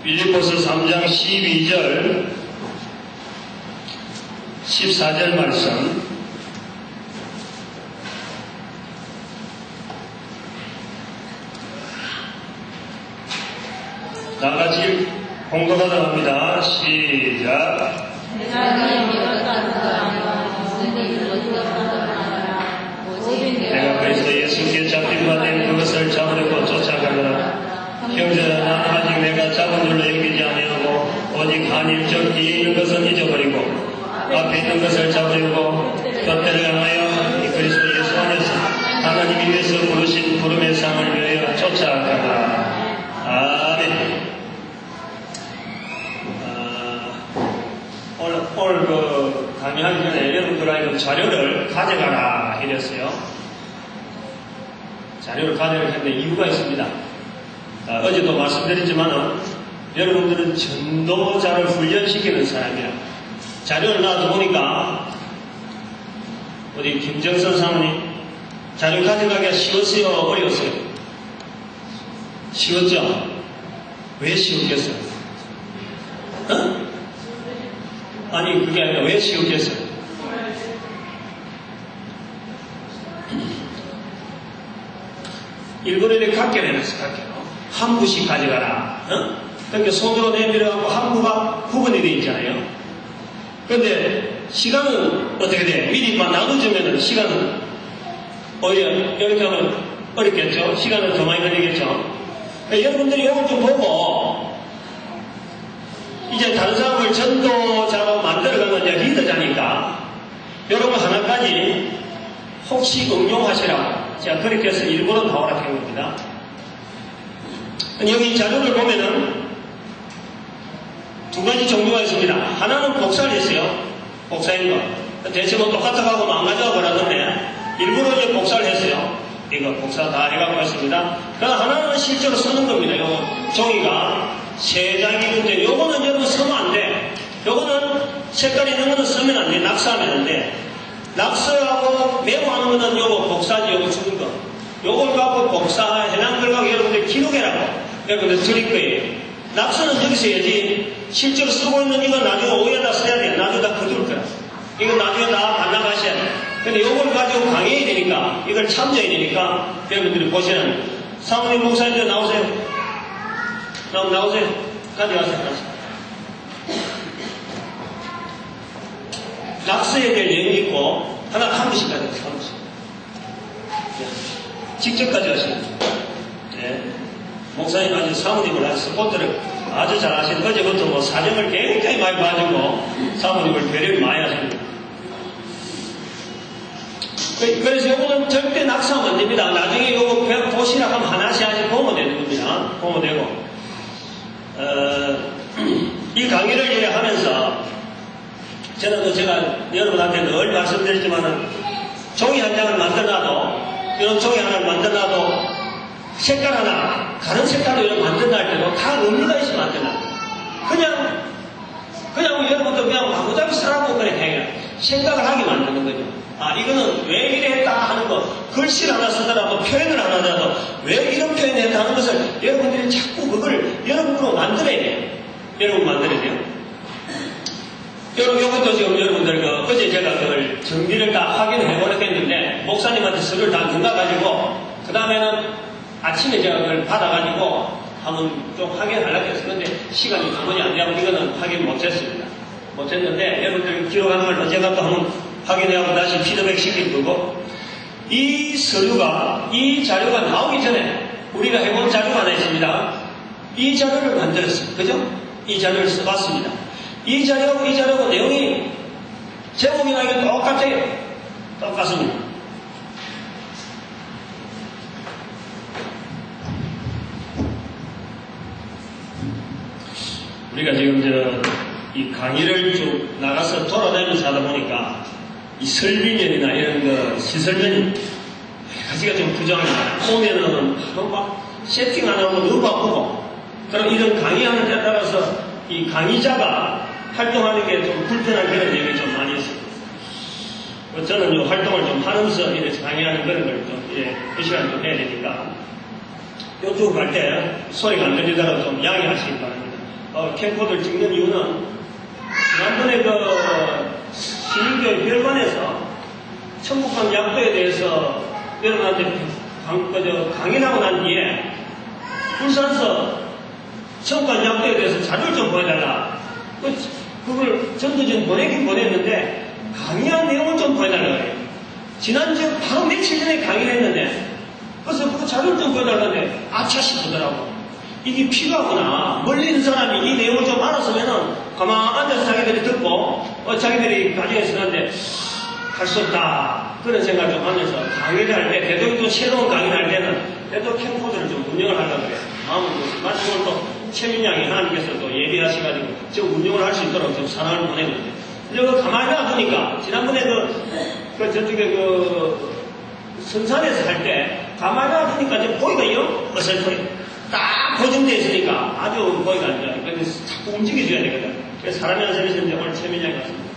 빌립보서 3장 12절 14절 말씀 다같이 공독하도록 합니다. 시작. 내가 그리스도 예수께 잡힌 바 된 그것을 잡으려고 쫓아가노라. 형제는 나는 아직 내가 잡은 줄로 여기지 아니하고 오직 한일적 뒤에 있는 것은 잊어버리고 앞에 있는 것을 잡으려고 곁대를 향하여 이 그리스도 예수 안에서 하나님이 위해서 부르신 부름의 상을 위하여 쫓아가라. 아멘. 오늘 그 강의하기 전에 여러분들하고 자료를 가져가라 이랬어요. 자료를 가져가야 하는데 이유가 있습니다. 어제도 말씀드렸지만은 여러분들은 전도자를 훈련시키는 사람이라 자료를 놔두보니까 우리 김정선 사모님 자료 가져가기가 쉬웠어요? 어려웠어요? 쉬웠죠? 왜 쉬웠겠어요? 아니 그게 아니라 왜 쉬웠겠어요? 일본에 이렇게 각결 해놨어. 각결 한 부씩 가져가라. 그러니까 손으로 내밀어갖고 한 부가 구분이 되어 있잖아요. 그런데 시간은 어떻게 돼? 미리 막 나눠주면은 시간은 오히려 이렇게 하면 어렵겠죠? 시간은 더 많이 걸리겠죠? 그러니까 여러분들이 이걸 좀 보고 이제 다른 사람을 전도자로 만들어가는 이제 리더자니까 여러분 하나까지 혹시 응용하시라고 제가 그렇게 해서 일부러 나오라 한 겁니다. 여기 자료를 보면은 두 가지 종류가 있습니다. 하나는 복사를 했어요. 복사인 거. 대체로 똑같아가고 망가져가 버렸는데 일부러 이제 복사를 했어요. 이거 복사 다 해가고 있습니다. 그러나 하나는 실제로 쓰는 겁니다. 요 종이가 세 장이는데 요거는 여러분 쓰면 안 돼. 요거는 색깔 있는 거는 쓰면 안 돼. 낙서하면 안 돼. 낙서하고 메모하는 거는 요거 복사지 요거 주는 거. 요걸 갖고 복사해놓은 걸 갖고 여러분들 기록해라고 여러분들 드릴 거예요. 낙서는 여기서 해야지 실제로 쓰고 있는 이거 나중에 오해다 써야 돼. 나중에 다 거둘 거야. 이거 나중에 다 반납하셔야 돼. 근데 요걸 가지고 강의해야 되니까 이걸 참조해야 되니까 여러분들이 보시는 사모님 목사님들 나오세요. 나오세요. 가져가세요. 낙서해야 될 내용이 있고 하나 한 분씩 가져가세요. 한 분씩. 직접 가져가시면 네. 목사님 아주 사모님을 아주 스포트를 아주 잘 하시는 어제부터 뭐 사정을 굉장히 많이 봐주고 사모님을 배려를 많이 하십니다. 그래서 요거는 절대 낙서하면 안 됩니다. 나중에 요거 보시라 하면 하나씩 보면 되는 겁니다. 보면 되고 이 강의를 이래 하면서 저는 제가 여러분한테 늘 말씀드렸지만은 종이 한 장을 만들어놔도 이런 종이 하나를 만들어놔도 색깔 하나 다른 색깔로 이렇게 만든다 할 때도 다 의미가 있으면 안 된다. 그냥 여러분도 그냥 아무데나 살아보고 그렇게 해 생각을 하게 만드는 거죠. 아 이거는 왜 이래 했다 하는 거 글씨를 하나 쓰더라도 표현을 하나 하더라도 왜 이런 표현을 했다 하는 것을 여러분들이 자꾸 그걸 여러분으로 만들어야 돼요. 여러분 만들어야 돼요. 요것도 지금 여러분들 어제 제가 그걸 정리를 다 확인해 보냈는데 목사님한테 서류를 다 넘겨가지고 그 다음에는 아침에 제가 그걸 받아가지고 한번 좀 확인하려고 했었는데 시간이 도무지 안 되고 이거는 확인 못했습니다. 못했는데 여러분들 기록하는 걸 언젠가 또 한번 확인하고 다시 피드백 시킬 거고 이 서류가 이 자료가 나오기 전에 우리가 해본 자료가 하나 있습니다. 이 자료를 만들었어요. 그죠? 이 자료를 써봤습니다. 이 자료하고 이 자료하고 내용이 제목이나 이게 똑같아요. 똑같습니다. 우리가 지금 이 강의를 쭉 나가서 돌아다니면서 하다 보니까 이 설비면이나 이런 거 시설면이 가지가 좀 부정합니다. 오면은 막 세팅 안 하고 너무 바쁘고 그럼 이런 강의하는 데 따라서 이 강의자가 활동하는 게 좀 불편한 그런 얘기 좀 많이 있습니다. 저는 요 활동을 좀 하면서 이렇게 강의하는 그런 걸 좀, 그 시간 좀 해야 되니까, 요쪽 갈 때 소리가 안 들리더라도 좀 양해하시기 바랍니다. 캠코더를 찍는 이유는 지난번에 신인교회 별관에서 천국강 약도에 대해서 여러분한테 강의를 하고 난 뒤에 울산서 천국강 약도에 대해서 자료를 좀 보여달라. 그걸 전도전 보내긴 보냈는데 강의한 내용을 좀 보여달라고 해요. 지난주 바로 며칠 전에 강의를 했는데 그래서 그 자료를 좀 보여달라는데 아차 싶더라고. 이게 필요하구나. 멀리 있는 사람이 이 내용을 좀 알았으면은 가만 앉아서 자기들이 듣고 자기들이 가정에 있었는데 할 수 없다. 그런 생각을 좀 하면서 강의를 할 때, 되도록 새로운 강의를 할 때는 되도록 캠코더를 좀 운영을 하려고 그래요. 마음은 마지막으로 또 최민양이 하나님께서 또 예비하셔가지고 저 운영을 할 수 있도록 좀 사랑을 보내거든요. 그리고 가만히 놔두니까 지난번에 저쪽에 선산에서 할 때 가만히 놔두니까 이제 보기가 영 어설퍼요. 딱 고정되어 있으니까 아주 보기가 안 좋아요. 그래서 자꾸 움직여줘야 되거든. 그래서 사람이 한 사람이 있는데 오늘 최민양이 왔습니다.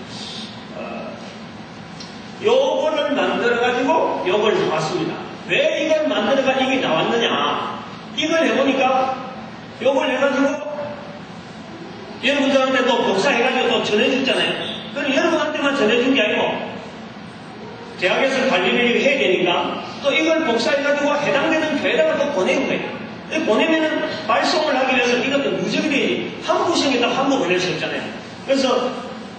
요거를 만들어가지고 요걸 나왔습니다. 왜 이걸 만들어가 이게 나왔느냐. 이걸 해보니까 요걸 해가지고 여러분들한테 또 복사해가지고 또 전해줬잖아요. 그럼 여러분한테만 전해준 게 아니고 대학에서 관리를 해야 되니까 또 이걸 복사해가지고 해당되는 교회다가 또 보내는 거예요. 보내면은 발송을 하기 위해서 이것도 누적이 되지. 한 구성에다 한 번 보낼 수 없잖아요. 그래서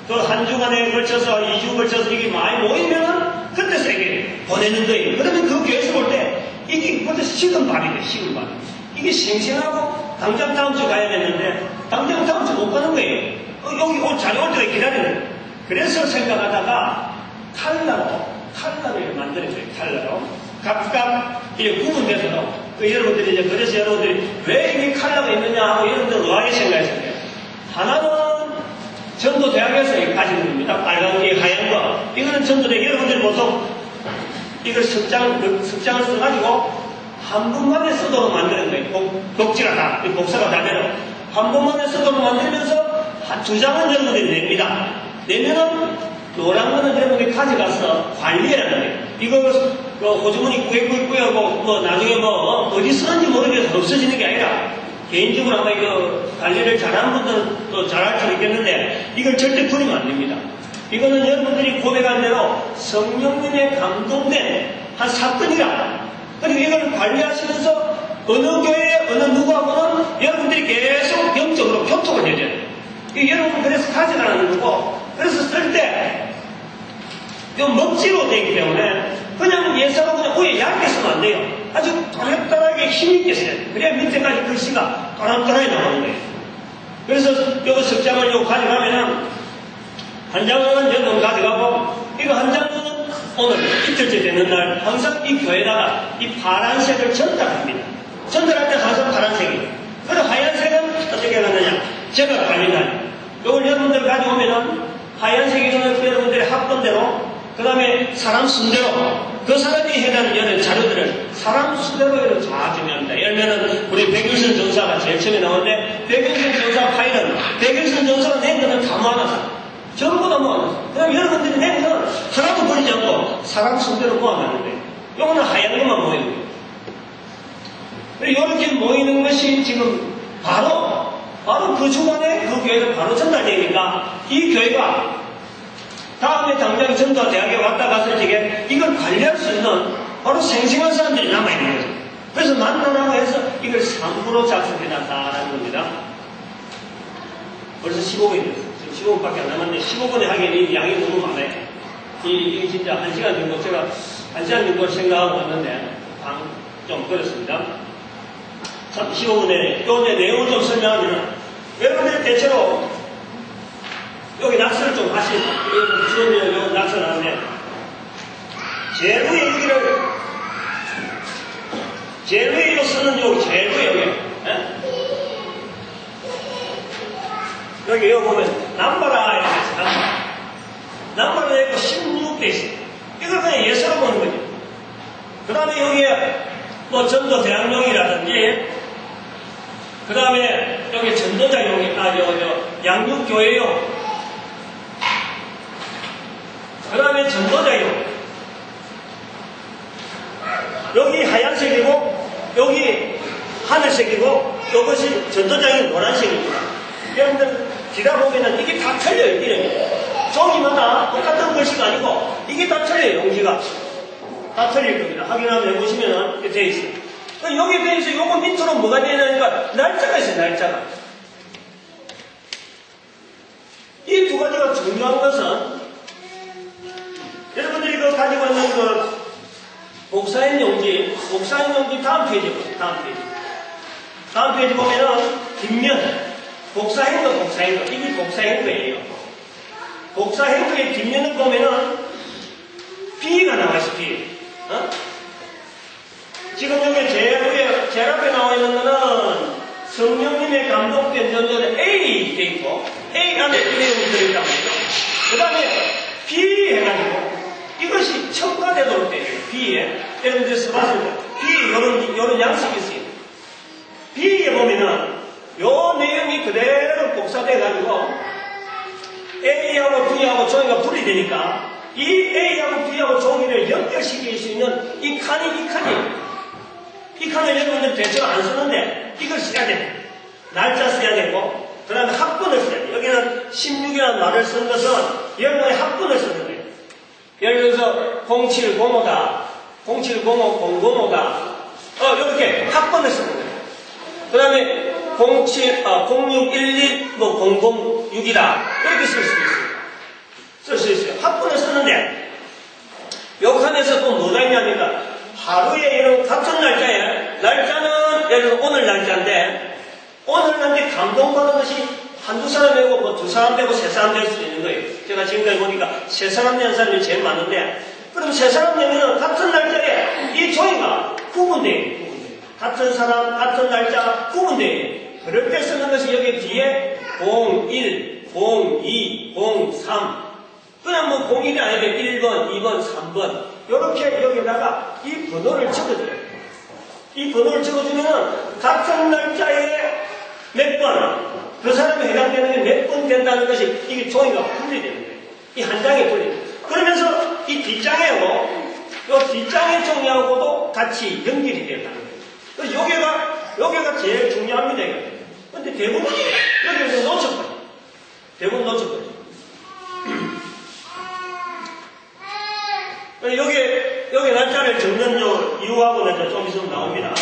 한 주간에 걸쳐서 2주 걸쳐서 이게 많이 모이면은 그때 세게 보내는 거예요. 그러면 그 교회에서 볼 때 이게 그때 식은 밥이 돼, 식은 밥. 이게 생생하고 당장 다음 주 가야 되는데 당장 다음 주 못 가는 거예요. 여기 잘 올 때가 기다리는 거예요. 그래서 생각하다가 칼라를 만들었어요. 칼라로. 각각 이제 구분돼서 여러분들이 이제 그래서 여러분들이 왜 이게 칼라가 있느냐 하고 여러분들 의아하게 생각했을 거예요. 하나는 전도대학에서 가지고 있습니다. 빨간 게 하얀 거. 이거는 전도대학 여러분들이 보통 이걸 석장을 써가지고 한 번만에 써도록 만드는 거예요. 독지가 다, 복사가 다 되는. 한 번만에 써도록 만들면서 두 장은 여러분들이 냅니다. 내면은 노란 거는 여러분들이 가져가서 관리해야 돼요. 이거 호주머니 꾸역꾸역꾸역하고 나중에 어디 쓰는지 모르겠어서 없어지는 게 아니라 개인적으로 아마 이거 관리를 잘하는 분들은 또 잘할 수 있겠는데 이걸 절대 버리면 안 됩니다. 이거는 여러분들이 고백한 대로 성령님의 감동된 한 사건이라. 그리고 이걸 관리하시면서 어느 교회 어느 누구하고는 여러분들이 계속 영적으로 교통을 해야 돼요. 여러분 그래서 가져가는 거고 그래서 쓸 때 이 먹지로 되기 때문에 그냥 예사가 그냥 오해 얇게 쓰면 안 돼요. 아주 또렷하게 힘있게 써요. 그래야 밑에까지 글씨가 또렷하게 나오는 거예요. 그래서 요 석장을 요 가져가면은 한 장은 여러분 가져가고 이거 한 장은 오늘 이틀째 되는 날 항상 이 교회에다가 이 파란색을 전달합니다. 전달할 때 항상 파란색이에요. 그리고 하얀색은 어떻게 하느냐 제가 관리하는 요걸 여러분들 가져오면은 하얀색이는 여러분들의 합본대로 그 다음에 사람 순대로 그 사람이 해당 자료들을 사람 순대로 다 정리합니다. 예를 들면 우리 백일선 전사가 제일 처음에 나오는데 백일선 전사 파일은 백일선 전사가 낸 거는 다 모아놨어. 전부 다 모아놨어. 그럼 여러분들이 낸 거는 하나도 버리지 않고 사람 순대로 모아놨는데 요거는 하얀 것만 모이는 거예요. 이렇게 모이는 것이 지금 바로 그 주간에 그 교회가 바로 전달되니까 이 교회가 다음에 당장 전도 대학에 왔다 갔을 적에 이걸 관리할 수 있는 바로 생생한 사람들이 남아있는 거죠. 그래서 만나라고 해서 이걸 3부로 작성해놨다라는 겁니다. 벌써 15분이 됐어요. 지금 15분밖에 안 남았는데 15분에 하기에는 이 양이 너무 많아요. 이 진짜 1시간 정도 제가 1시간 정도 생각하고 왔는데 좀 그렇습니다. 15분에 또 이제 내용을 좀 설명하면 여러분들이 대체로 여기 낙서를 좀 하시고 지금 여기 낙서를 하는데 제일 위에 여기를 제일 위로 쓰는 여기 제일 위에 여기 보면 남바라 이렇게 있어요. 남바라 있고 16대 있어요. 이걸 그냥 예서로 보는 거죠. 그 다음에 여기에 전도 대학용이라든지 그 다음에 여기 전도자용이 양육교회용 그 다음에 전도자용 여기 하얀색이고 여기 하늘색이고 이것이 전도자용 노란색입니다. 여러분들 기다 보면은 이게 다 틀려요, 이름이. 종이마다 똑같은 글씨가 아니고 이게 다 틀려요, 용지가. 다 틀릴 겁니다. 확인하면 해보시면은 이렇게 돼 있어요. 여기 돼 있어요. 요거 밑으로 뭐가 되냐니까 날짜가 있어요, 날짜가. 이 두 가지가 중요한 것은 여러분들이 가지고 있는 복사인 용지 다음 페이지 보세요. 다음 페이지 보면은 뒷면 복사인 거 이게 복사인 거예요. 복사인 거의 뒷면을 보면은 B가 나와 있어. B. 지금 여기 제일 앞에 나와 있는 거는 성령님의 감동된 전조는 A 돼 있고 A 안에 이 내용이 들어있단 말이죠. 그 다음에 B 해가지고 이것이 첨가되도록 되어 있어요. B에. 여러분들 써봤을 때 B 요런 양식이 있어요. B에 보면은 요 내용이 그대로 복사돼가지고 A하고 B하고 종이가 분리되니까 이 A하고 B하고 종이를 연결시킬 수 있는 이 칸이 이 칸을 여러분들 대체로 안 쓰는데 이걸 써야 돼요. 날짜 써야 되고 그 다음에 합분을 써야 돼요. 여기는 16이라는 말을 쓴 것은 여러분의 합분을 쓰는 거예요. 예를 들어서 0705다 0705 005다 이렇게 합분을 쓰는 거예요. 그 다음에 0611 006이다 이렇게 쓸 수 있어요. 합분을 쓰는데 요 칸에서 또 뭐가 있냐니까 하루에 이런 같은 날짜는 예를 들어 오늘 날짜인데 오늘 날짜에 감동받은 것이 한두 사람 되고 뭐 두 사람 되고 세 사람 될 수도 있는 거예요. 제가 지금까지 보니까 세 사람 된 사람이 제일 많은데 그럼 세 사람 되면은 같은 날짜에 이 종이가 구분돼요. 같은 사람, 같은 날짜 구분돼요. 그럴 때 쓰는 것이 여기 뒤에 01, 02, 03 그냥 뭐 01이 아니라 1번, 2번, 3번 이렇게 여기다가 이 번호를 적어줘요. 이 번호를 적어주면은 같은 날짜에 몇 번, 그 사람에 해당되는 게 몇 번 된다는 것이 이게 종이가 분리되는 거예요. 이 한 장에 분리돼요. 그러면서 이 뒷장하고 이 뒷장의 종이하고도 같이 연결이 된다는 거예요. 여기가 제일 중요합니다. 근데 대부분이 여기서 놓쳐버려요. 대부분 놓쳐버려요. 여기 날짜를 적는 이유하고는 좀 있으면 나옵니다.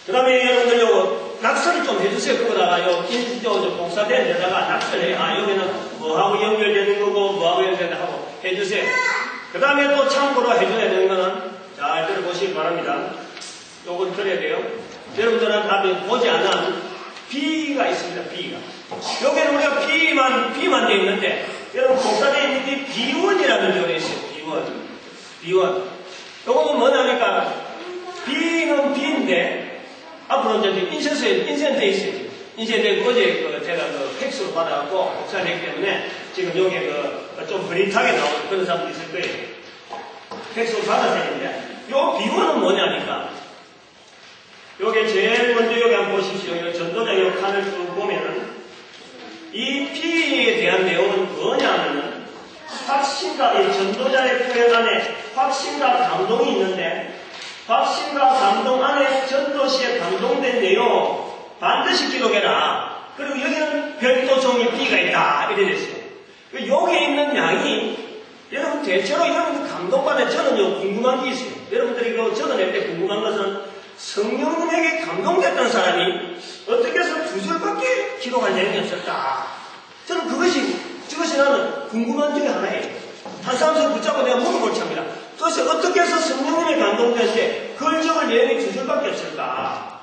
그 다음에 여러분들 요거 낙서를 좀 해주세요. 그거다가 복사된 데다가 낙서를 여기는 뭐하고 연결되는 거고 뭐하고 연결되고 해주세요. 그 다음에 또 참고로 해줘야 되는 거는 잘 들어보시기 바랍니다. 요건 들어야 돼요. 여러분들은 답이 보지 않은 B가 있습니다. B가. 여기는 우리가 B만 되어 있는데 여러분 복사되어 있는 게 B1이라는 표현이 있어요. B1. 요거는 뭐냐니까 B는 B인데 앞으로 이제 인쇄되어 있어요. 인쇄되고 어제 제가 팩스로 받아갖고 복사했기 때문에 지금 여기에 좀 흐릿하게 나오는 그런 사람도 있을 거예요. 팩스로 받았었는데 요 B1은 뭐냐니까 요게 제일 먼저 여기 한번 보십시오. 전도자 요 칸을 쭉 보면은 이 P에 대한 내용은 뭐냐면은 확신과 이 전도자의 표현 안에 확신과 감동이 있는데 확신과 감동 안에 전도시에 감동된 내용 반드시 기록해라. 그리고 여기는 별도 종이 B가 있다 이래 됐어요. 여기에 있는 양이 여러분 대체로 여러분 감동받는 저는 궁금한 게 있어요. 여러분들이 이거 적어낼 때 궁금한 것은 성령님에게 감동됐던 사람이 어떻게 해서 두 줄밖에 기록할 내용이 없었다. 저는 그것이 나는 궁금한 중에 하나예요. 한 사람을 붙잡고 내가 물어볼 참이다. 도대체 어떻게 해서 성령님에 감동됐는데 그걸 적을 내용이 두 줄밖에 없을까?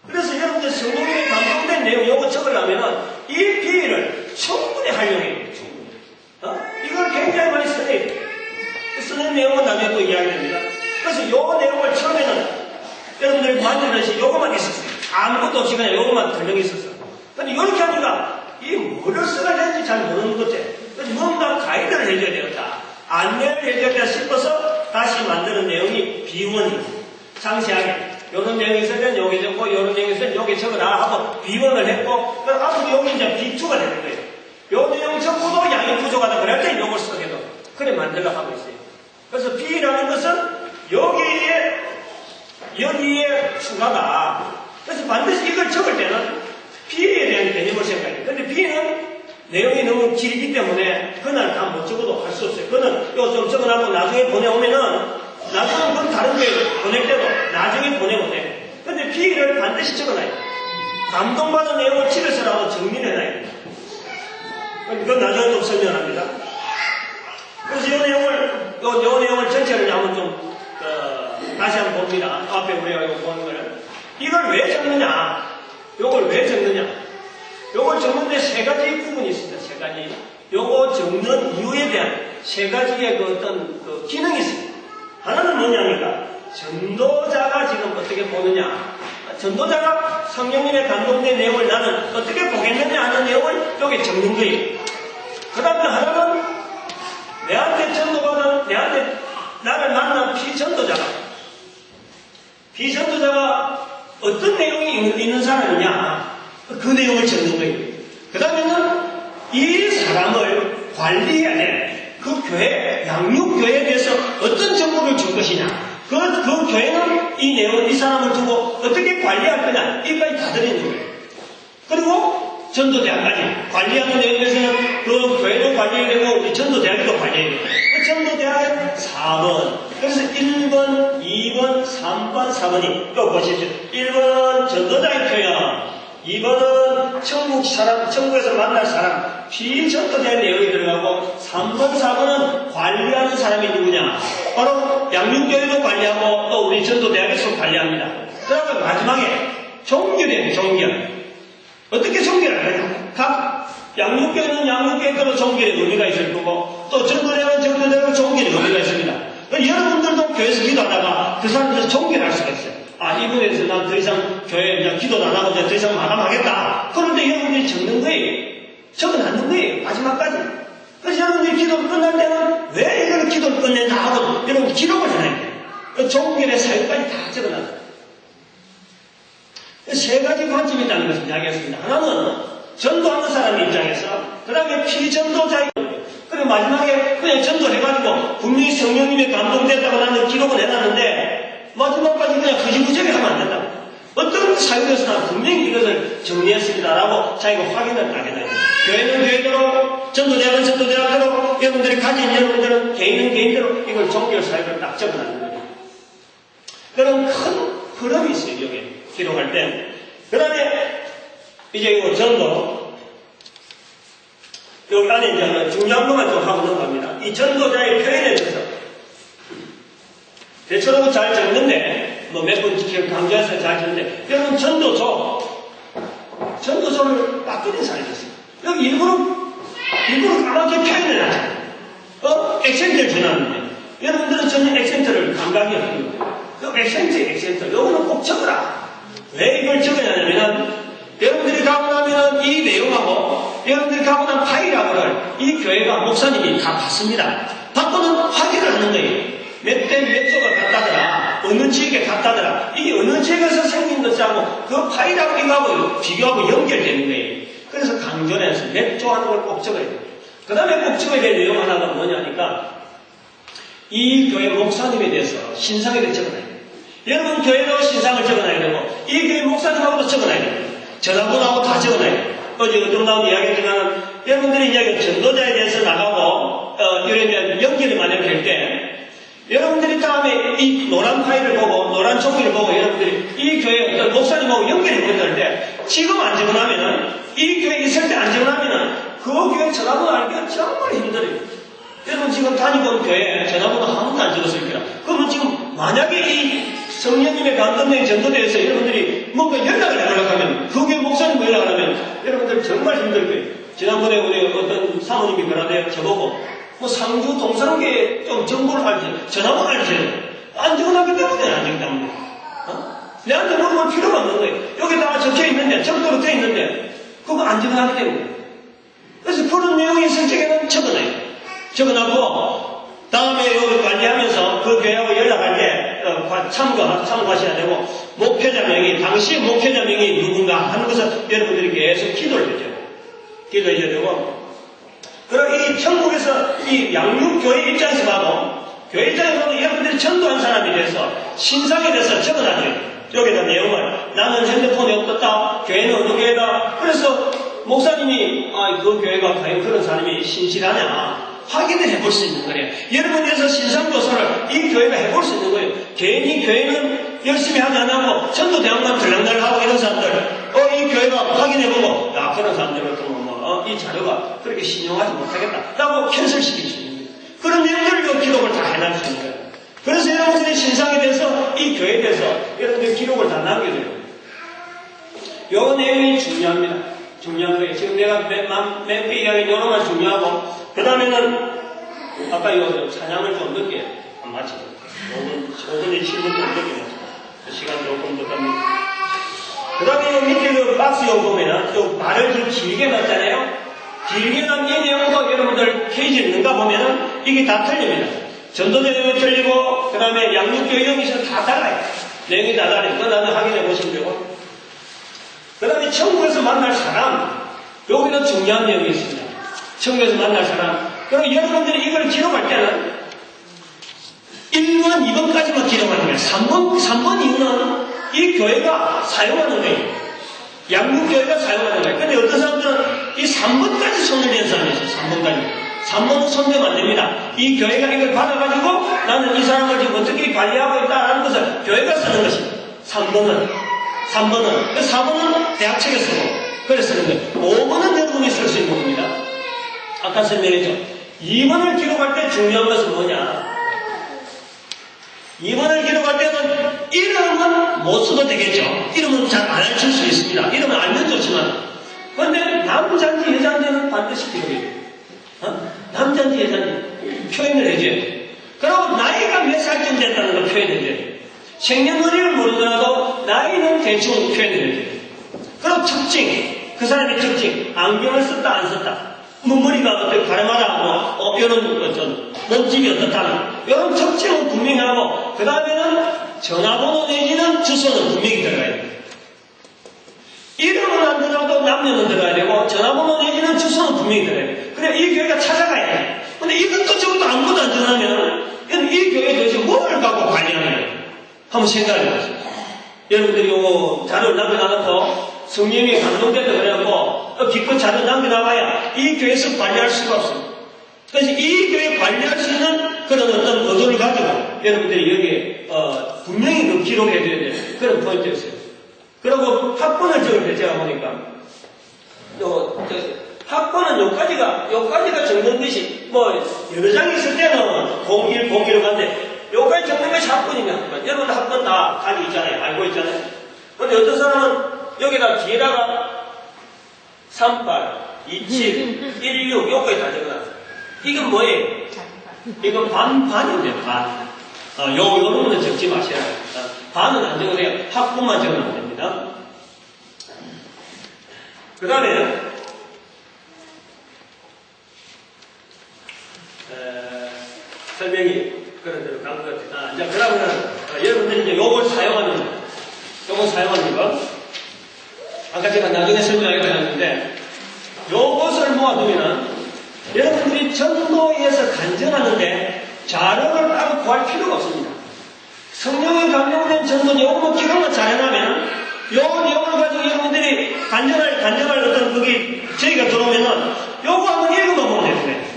그래서 여러분들 성령님에 감동된 내용 요거 적으려면 이 비를 충분히 활용해요. 충분히. 이걸 굉장히 많이 써야 돼요. 쓰는 내용은 나중에 또 이야기됩니다. 그래서 요 내용을 처음에는 여러분들이 만드는 요것만 있었어요. 아무것도 없이 그냥 요것만 덜렁 있었어요. 근데 이렇게 하니까 이 뭐를 써야 되는지 잘 모르는 거지. 그래서 뭔가 가이드를 해줘야 되겠다. 안내를 해줘야 싶어서 다시 만드는 내용이 비원이고 상세하게 요런 내용이 있으면 요게 적고 요런 내용이 있으면 요게 적어라 하고 비원을 했고 그럼 앞으로 여기 이제 B2가 되는 거예요. 요 내용 적고도 양이 부족하다 그럴 때 요걸 쓰게도 그래 만들려고 하고 있어요. 그래서 B라는 것은 여기에 추가다. 그래서 반드시 이걸 적을 때는 B에 대한 내용이 너무 길기 때문에 그날 다 못 적어도 할 수 없어요. 그거는 이거 좀 적어놔고 나중에 보내오면은 나중에 그건 다른 데 보낼 때도 나중에 보내면 돼. 근데 비를 반드시 적어놔야 돼. 감동받은 내용을 집에서라도 정리를 해놔야 돼. 그건 나중에 좀 설명합니다. 그래서 이 내용을 전체를 한번 좀 다시 한번 봅니다. 앞에 우리가 이거 보는 거는 이걸 왜 적느냐? 이걸 왜 적느냐? 이걸 적는데 세 가지 부분이 있습니다. 세 가지. 요거 적는 이유에 대한 세 가지의 그 어떤 그 기능이 있습니다. 하나는 뭐냐니까 전도자가 지금 어떻게 보느냐. 전도자가 성령님의 감동된 내용을 나는 어떻게 보겠느냐 하는 내용을 여기 적는 거예요. 그 다음에 하나는 내한테 전도받은, 내한테 나를 만난 비전도자가 어떤 내용이 있는 사람이냐, 그 내용을 적는 거예요. 그 다음에는 이 사람을 관리해야 돼. 그 교회, 양육교회에 대해서 어떤 정보를 줄 것이냐. 그 교회는 이 내용을, 이 사람을 두고 어떻게 관리할 거냐. 이까지 다 들어있는 거예요. 그리고 전도대학까지 관리하는 내용에서는 그 교회도 관리해야 되고 우리 전도대학도 관리해야 되고 그 전도대학은 4번 그래서 1번, 2번, 3번, 4번이 또 보십시오. 1번은 전도자의 표현 2번은 천국에서 만날 사람 비전도대학 내용이 들어가고 3번, 4번은 관리하는 사람이 누구냐 바로 양육교회도 관리하고 또 우리 전도대학에서 관리합니다. 그 다음에 마지막에 종결이에요. 종결 어떻게 종결을 하냐? 각 양육교회는 양육교회대로 종결의 의미가 있을 거고 또 전도대학은 전도대학으로 종결의 의미가 있습니다. 여러분들도 교회에서 기도하다가 그 사람들에서 종결할 수가 있어요. 아 이분에 대해서 난 더 이상 교회에 그냥 기도도 안 하고 더 이상 마감하겠다. 그런데 여러분들이 적는 거예요. 적어놨는 거예요. 마지막까지. 그래서 여러분들이 기도를 끝날 때는 왜 이걸 기도를 끝낸다 하고 여러분 기록을 해놔야 돼요. 종결의 사유까지 다 적어놨어요. 세 가지 관점이 있다는 것을 이야기했습니다. 하나는 전도하는 사람의 입장에서, 그 다음에 피전도자의, 그리고 마지막에 그냥 전도해가지고 분명히 성령님의 감동됐다고 나는 기록을 해놨는데 마지막까지 그냥 흐지부지하게 하면 안 된다. 어떤 사유에서나 분명히 이것을 정리했습니다라고 자기가 확인을 딱 해놔야 돼요. 교회는 교회대로, 전도대학은 전도대학대로, 여러분들이 가진 여러분들은 개인은 개인대로 이걸 종교 사유를 딱 적어놨는 거예요. 그런 큰 흐름이 있어요, 여기. 기록할 때. 그 다음에, 이제 이거 전도, 여기 안에 이제 중요한 것만 좀 하고 넘어갑니다. 이 전도자의 표현에 대해서. 대체로 잘 적는데, 뭐 몇 번 강조해서 잘 적는데, 여러분 전도조를 바꾸는 사람이 있어요. 여기 일부러 까맣게 표현을 하잖아요. 액센트를 전하는데, 여러분들은 전혀 액센트를 감각이 없는 거예요. 액센트. 요거는 꼭 적어라. 왜 이걸 적으냐면 여러분들이 가고 나면 이 내용하고 여러분들이 가고 난 파일하고를 이 교회가 목사님이 다 봤습니다. 받고는 확인을 하는 거예요. 몇 대 몇 조가 같다더라. 어느 지역에 같다더라. 이게 어느 지역에서 생긴 것하고 그 파일하고 이거하고 비교하고 연결되는 거예요. 그래서 강조해서 몇 조 하는 걸 꼭 적어야 돼요. 그 다음에 꼭 적어야 될 내용 하나가 뭐냐니까 이 교회 목사님에 대해서 신상에 대해 적어놔야 돼요. 여러분 교회도 신상을 적어놔야 되고 이 교회 목사님하고도 적어놔야 돼요. 전화번호하고 다 적어놔야 돼요. 어제 어떤 나온 이야기했지만 여러분들이 이야기 전도자에 대해서 나가고 이러면 연결이 만약에 될 때 여러분들이 다음에 이 노란 파일을 보고 노란 종이를 보고 여러분들이 이 교회 어떤 목사님하고 연결이 된다는 때 지금 안 적어놓으면은 이 교회에 있을 때 안 적어놓으면은 그 교회 전화번호 알기가 정말 힘들어요. 여러분 지금 다니던 교회에 전화번호 아무도 안 적었을 거라. 그러면 지금 만약에 이 성령님의 감동된 전도대에서 여러분들이 뭔가 연락을 해보려고 하면 그 교회 목사님 연락을 하면 여러분들 정말 힘들 거예요. 지난번에 우리 어떤 사모님이 그러는데 저보고 뭐 상주 동상계에 좀 정보를 알지 전화번호 알지 안 적어놨기 때문에 안 적기 때문에 내한테 물어볼 필요가 없는 거예요. 여기다가 적혀 있는데 적도로 돼 있는데 그거 안 적어놨기 때문에 그래서 그런 내용이 있을 적에는 적어놔요. 적어놓고 다음에 여기 관리하면서 그 교회하고 연락할 때 참고하셔야 되고 목표자명이 당시 목표자명이 누군가 하는 것을 여러분들이 계속 기도를 해줘요. 기도해줘야 되고 그리고 이 천국에서 이 양육교회 입장에서 봐도 교회 입장에서 봐도 여러분들이 전도한 사람에 대해서 신상에 대해서 적어놔줘요. 여기다 내용을 나는 핸드폰이 없었다 교회는 어느 교회다 그래서 목사님이 그 교회가 과연 그런 사람이 신실하냐 확인을 해볼 수 있는 거예요. 여러분께서 신상조사를 이 교회가 해볼 수 있는 거예요. 괜히 교회는 열심히 하지 않고 전도대학만 들락날락하고 이런 사람들 이 교회가 확인해보고 야 그런 사람들은 이 자료가 그렇게 신용하지 못하겠다 라고 캔슬시킬 수 있는 거예요. 그런 내용들을 기록을 다 해놔 수 있는 거예요. 그래서 여러분들의 신상에 대해서 이 교회에 대해서 여러분들 기록을 다 남겨줘요. 요 내용이 중요합니다. 중요한 거예요. 지금 내가 맨 이야기한 요런만 중요하고 그 다음에는 아까 요 찬양을 좀 늦게 안 마치고 5분에 7분 좀 늦게 마치고 시간 조금 더 갑니다. 그 다음에 밑에 그 박스 요 보면은 요 말을 좀 길게 놨잖아요. 길게 남긴 내용도 여러분들 페이지 있는가 보면은 이게 다 틀립니다. 전도자 내용이 틀리고 그 다음에 양육교회 영이서 다 달라요. 내용이 다 달라요. 그거 나도 확인해 보시면 되고 그 다음에 천국에서 만날 사람 여기도 중요한 내용이 있습니다. 천국에서 만날 사람 그리고 여러분들이 이걸 기록할 때는 1번, 2번까지만 기록하는 거예요. 3번 이후는 이 교회가 사용하는 거예요. 양육교회가 사용하는 거예요. 근데 어떤 사람들은 이 3번까지 손을 댄 사람이 있어요. 3번까지. 3번은 손대면 안 됩니다. 이 교회가 이걸 받아가지고 나는 이 사람을 지금 어떻게 관리하고 있다라는 것을 교회가 쓰는 것입니다. 3번은. 4번은 대학 책에 쓰고, 그래 쓰는 거예요. 5번은 여러분이 쓸 수 있는 겁니다. 아까 설명했죠. 2번을 기록할 때 중요한 것은 뭐냐. 2번을 기록할 때는 이름은 못 써도 되겠죠. 이름은 잘 안 알려줄 수 있습니다. 이름은 알면 좋지만. 그런데 남자인지 여자인지는 반드시 기록해야 돼요. 남자인지 여자인지 표현을 해줘야 돼요. 그리고 나이가 몇 살쯤 됐다는 걸 표현해줘야 돼요. 생년월일을 모르더라도 나이는 대충 표현해줘야 돼요. 그리고 특징, 그 사람의 특징, 안경을 썼다 안 썼다. 머리가 어떻게 가르마다 이런 몸집이 어떻다는 이런 특징은 분명히 하고 그 다음에는 전화번호 내지는 주소는 분명히 들어가야 돼요. 이름은 안 들어가도 남녀는 들어가야 되고 전화번호 내지는 주소는 분명히 들어가야 돼요. 그래 이 교회가 찾아가야 돼요. 근데 이것도 저것도 아무것도 안 들어가면 이 교회에 대해서 뭘 갖고 관리하는 거예요. 한번 생각해 보세요. 여러분들이 요거 자료를 남겨놔놓고 성령이 감동된다 그래갖고 기껏 자료 남겨놔봐야 이 교회에서 관리할 수가 없습니다. 그래서 이 교회 관리할 수 있는 그런 어떤 의도를 가지고 여러분들이 여기에 분명히 그 기록해줘야 되는 그런 포인트였어요. 그리고 학번을 적을 때 제가 보니까 학번은 요까지가 적는 것이 뭐 여러 장이 있을 때는 01, 01로 갔는데 요까지 적는 것이 학번이면 여러분 학번 다 답이 있잖아요. 알고 있잖아요. 그런데 어떤 사람은 여기다 뒤에다가 38, 27, 16 요까지 다 적어놨어요. 이건 뭐예요? 이건 반인데요, 반. 요런 거는 적지 마셔야 돼요. 반은 안 적어도 돼요. 학번만 적으면 됩니다. 그 다음에 설명이 그런 대로 간 것 같아요. 이제 그러면 여러분들이 이제 요걸 사용하는 거. 아까 제가 나중에 설명하겠다는데 요것을 모아두면은 여러분들이 전도에서 간증하는데 자료를 따로 구할 필요가 없습니다. 성령의 감동된 전도 요것만 기록만 잘해놔면 요 내용을 가지고 여러분들이 간증할 어떤 거기 저희가 들어오면은 요거 한번 읽어보면 되는데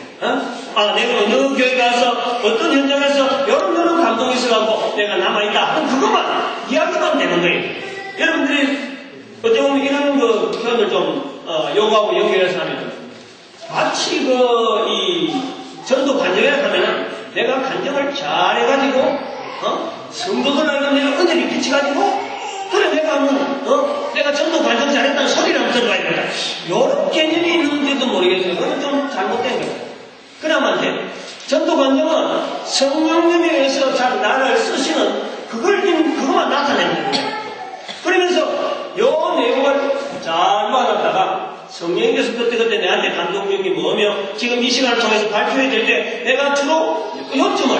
내가 어느 교회 가서 어떤 현장에서 이런 감동이 있어갖고 내가 남아있다. 그럼 그것만 이야기만 되는 거예요. 여러분들이 어떻게 보면 이런 그 표현을 좀 요구하고 연결해서 하면 마치 이 전도 간증이라 하면은 내가 간증을 잘해가지고 성도들에게 내가 은혜를 끼쳐가지고 그래 내가 내가 전도 간증 잘했다는 소리를 한번 들어가야 된다. 요런 개념이 있는지도 모르겠어요. 그건 좀 잘못된 거예요. 그러면 안 돼. 전도 간증은 성령님에 의해서 잘 나를 쓰시는 그것만 나타내는 거예요. 그러면서 요 내용을 잘 모아놨다가 성령님께서 그때 내한테 감동적이 뭐며 지금 이 시간을 통해서 발표해야 될 때 내가 주로 요점을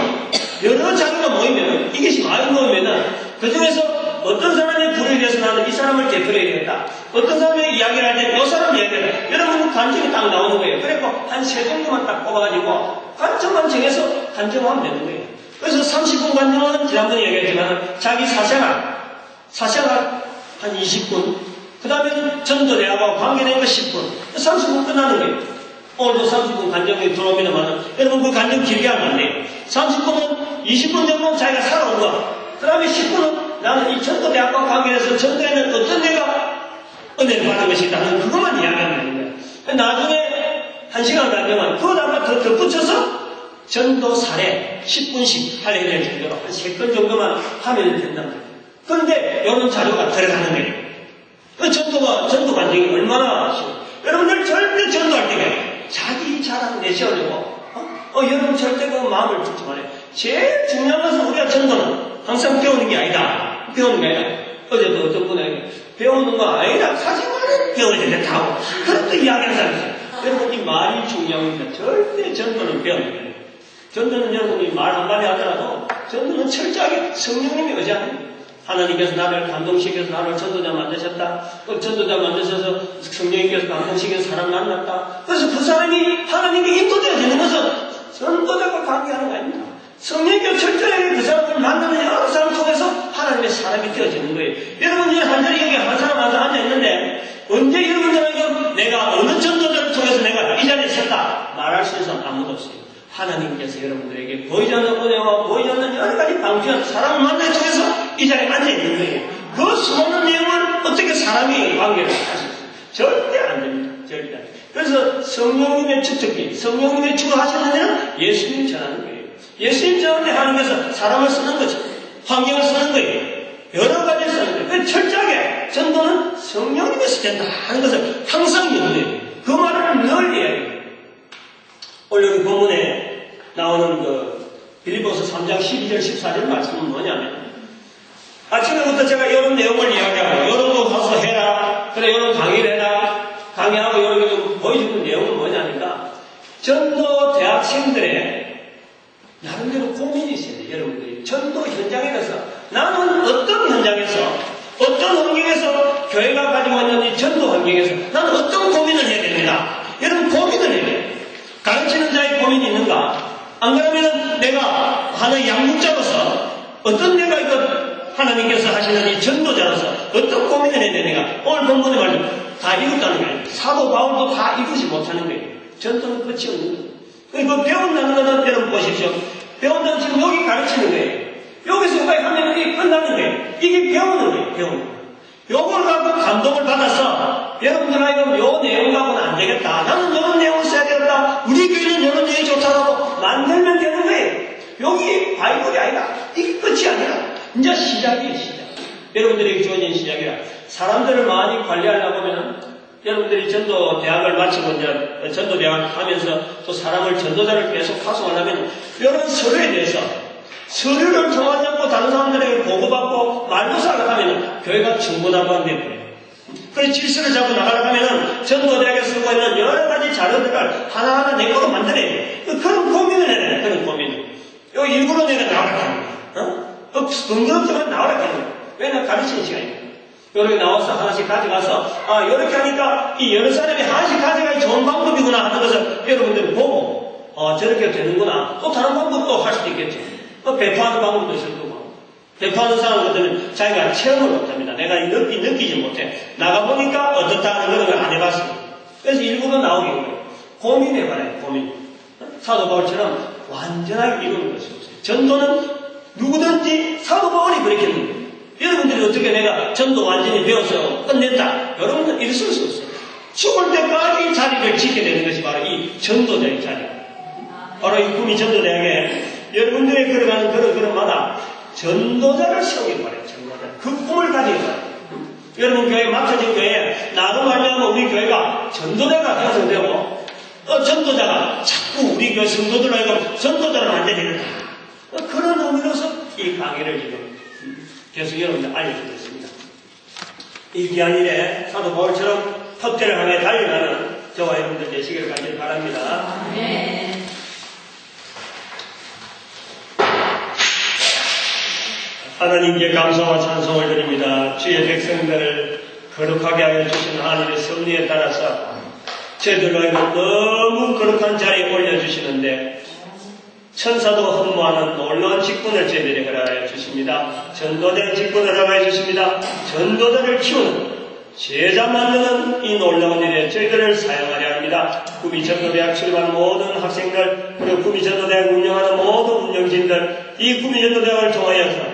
여러 자료가 모이면은 이것이 많이 모이면은 그 중에서 어떤 사람의 불을 위해서 나는 이 사람을 대표해야 되겠다. 어떤 사람의 이야기를 할 때 이 사람 이야기를 여러분 관점이 딱 나오는 거예요. 그래서 한 세 정도만 딱 뽑아가지고 관점만 정해서 간증하면 되는 거예요. 그래서 30분 간증은 지난번에 얘기했지만 자기 사생활 한 20분 그 다음에 전도대하고 관계된 거 10분. 30분 끝나는 거예요. 오늘도 30분 간증이 들어옵니다만, 여러분 그 간증 길게 하면 안 돼요. 30분은 20분 정도는 자기가 살아온 거. 그 다음에 10분은 나는 이 전도대학과 관계해서 전도에는 어떤 내가 은혜를 받은 것이 있다는 그것만 이야기하면 되는 거예요. 나중에 1시간 간증은 그거다가 더 덧붙여서 전도 사례 10분씩 할애를 될 정도로 한 3건 정도만 하면 된단 말이에요. 그런데 이런 자료가 들어가는 거예요. 그 전도 간증이 얼마나 쉬워. 여러분들 절대 전도할 때가 자기 자랑 내세우려고, 여러분 절대 그 마음을 듣지 말아요. 제일 중요한 것은 우리가 전도는 항상 배우는 게 아니다. 배우는 게 아니라, 어제도 어떤 분에게 배우는 거 아니라 가지고는 배워야 된다고. 그것도 이야기하는 사람이 있어요. 여러분, 이 말이 중요합니다. 절대 전도는 배우는 거예요. 전도는 여러분이 말 한마디 하더라도, 전도는 철저하게 성령님이 의지하는 거예요. 하나님께서 나를 감동시켜서 나를 전도자 만드셨다. 전도자 만드셔서 성령님께서 감동시켜서 사람 만났다. 그래서 그 사람이 하나님께 인도되어지는 것은 전도자가 관계하는 거 아닙니다. 성령님께서 철저하게 그 사람을 만나는 여러 사람 통해서 하나님의 사람이 되어지는 거예요. 여러분들 한자리 여기 한 사람 한 사람 앉아있는데 언제 여러분들에게 내가 어느 전도자를 통해서 내가 이 자리에 섰다 말할 수 있는 사람 아무도 없어요. 하나님께서 여러분들에게 보이지 않는 은혜와 보이지 않는 여러 가지 방주한 사람을 만나기 통해서 이 자리에 앉아있는 거예요. 그 수많은 내용을 어떻게 사람이 관계를 할 수 있어요? 절대 안 됩니다. 절대 안 됩니다. 그래서 성령님의 주특기, 성령님의 주로 하시는 일은 예수님이 전하는 거예요. 예수님 전하는 데 하나님께서 사람을 쓰는 거죠. 환경을 쓰는 거예요. 여러 가지를 쓰는 거예요. 철저하게 전도는 성령님께서 된다 하는 것을 항상 염두해요. 그 말을 늘 이야기해요. 오늘 여기 본문에 나오는 빌립보서 3장 12절 14절 말씀은 뭐냐면 아침에부터 제가 이런 내용을 이야기하고 여러분도 가서 해라. 그래 여러분 강의를 해라. 강의하고 여러분 좀 보여주는 내용은 뭐냐니까 전도 대학생들의 나름대로 고민이 있어요. 여러분들이 전도 현장에 가서 나는 어떤 현장에서 어떤 환경에서 교회가 가지고 있는 이 전도 환경에서 나는 어떤 고민을 해야 됩니다. 여러분 고민을 해야 돼요. 가르치는 자의 고민이 있는가? 안 그러면 내가 하나의 양육자로서 어떤 내가 하나님께서 하시는 이 전도자로서 어떤 고민을 해야 되는가? 오늘 본문의 말씀 다 읽었다는 거예요. 사도 바울도 다 읽지 못하는 거예요. 전도는 끝이 없는 거예요. 그 배운다는 것은 여러분 보십시오. 배운다는 지금 여기 가르치는 거예요. 여기서 여기까지 하면 이게 끝나는 거예요. 이게 배우는 거예요. 배우는 거예요. 요걸 갖고 감동을 받아서 여러분들하고 요 내용 갖고는 안 되겠다. 나는 이런 내용을 써야 되겠다. 우리 교회는 이런 내용이 좋다고 만들면 되는 거예요. 여기 바이블이 아니라 이게 끝이 아니라 이제 시작이에요. 시작. 여러분들에게 주어진 시작이라 사람들을 많이 관리하려고 하면 여러분들이 전도 대학을 마치고 이제 전도 대학을 하면서 또 사람을 전도자를 계속 파송하려면 이런 서류에 대해서 서류를 통하지 않고 다른 사람들에게 보고받고 말고사를 하면 교회가 충분하고 안 되고요. 그래서 질서를 잡고 나가려고 하면 전도대학에 쓰고 있는 여러 가지 자료들을 하나하나 내 거로 만들어야 돼요. 그런 고민을 해야 돼요. 그런 고민을. 요 일부러 내가 나오라고 하는 거예요. 근거없지만 나오라고 하는 거예요. 왜냐면 가르치는 시간이에요. 이렇게 나와서 하나씩 가져가서 이렇게 하니까 이 여러 사람이 하나씩 가져가기 좋은 방법이구나 하는 것을 여러분들이 보고 저렇게 되는구나. 또 다른 방법도 할 수도 있겠죠. 배포하는 방법도 있을 거고. 배포하는 사람들은 자기가 체험을 못합니다. 내가 느끼지 못해. 나가보니까 어떻다 하는 그런 걸 안 해봤습니다. 그래서 일부러 나오게 된 거예요. 고민해봐요. 고민. 사도 바울처럼 완전하게 이루는 것이 없어요. 전도는 누구든지 사도 바울이 그렇게 했는 거예요. 여러분들이 어떻게 내가 전도 완전히 배워서 끝냈다. 여러분들 이랬을 수 없어요. 죽을 때까지 자리를 지게 되는 것이 바로 이 전도자의 자리. 바로 이 꿈이 전도대학에 여러분들이 걸어가는 걸음마다 전도자를 세우길 바래요. 전도자. 그 꿈을 가지길 바래요. 여러분 교회 맡겨진 교회에 나도 말미암아 우리 교회가 전도자가 형성되고 전도자가 자꾸 우리 교회 성도들로 하여금 전도자를 만들어야 된다. 그런 의미로서 이 강의를 지금 계속 여러분들 알려주고 있습니다. 이 귀한 일에 사도 바울처럼 턱대를 향해 달려가는 저와 여러분들 되시기를 간절히 바랍니다. 네. 하나님께 감사와 찬송을 드립니다. 주의 백성들을 거룩하게 하여 주신 하나님의 섭리에 따라서 저희들로 하여금 너무 거룩한 자리에 올려주시는데 천사도 흠모하는 놀라운 직분을 저희들에게 허락하여 주십니다. 전도자의 직분을 허락하여 주십니다. 전도자를 키우는 제자 만드는 이 놀라운 일에 저희들을 사용하려 합니다. 구미전도대학 출입하는 모든 학생들, 그리고 구미전도대학 운영하는 모든 운영진들, 이 구미전도대학을 통하여서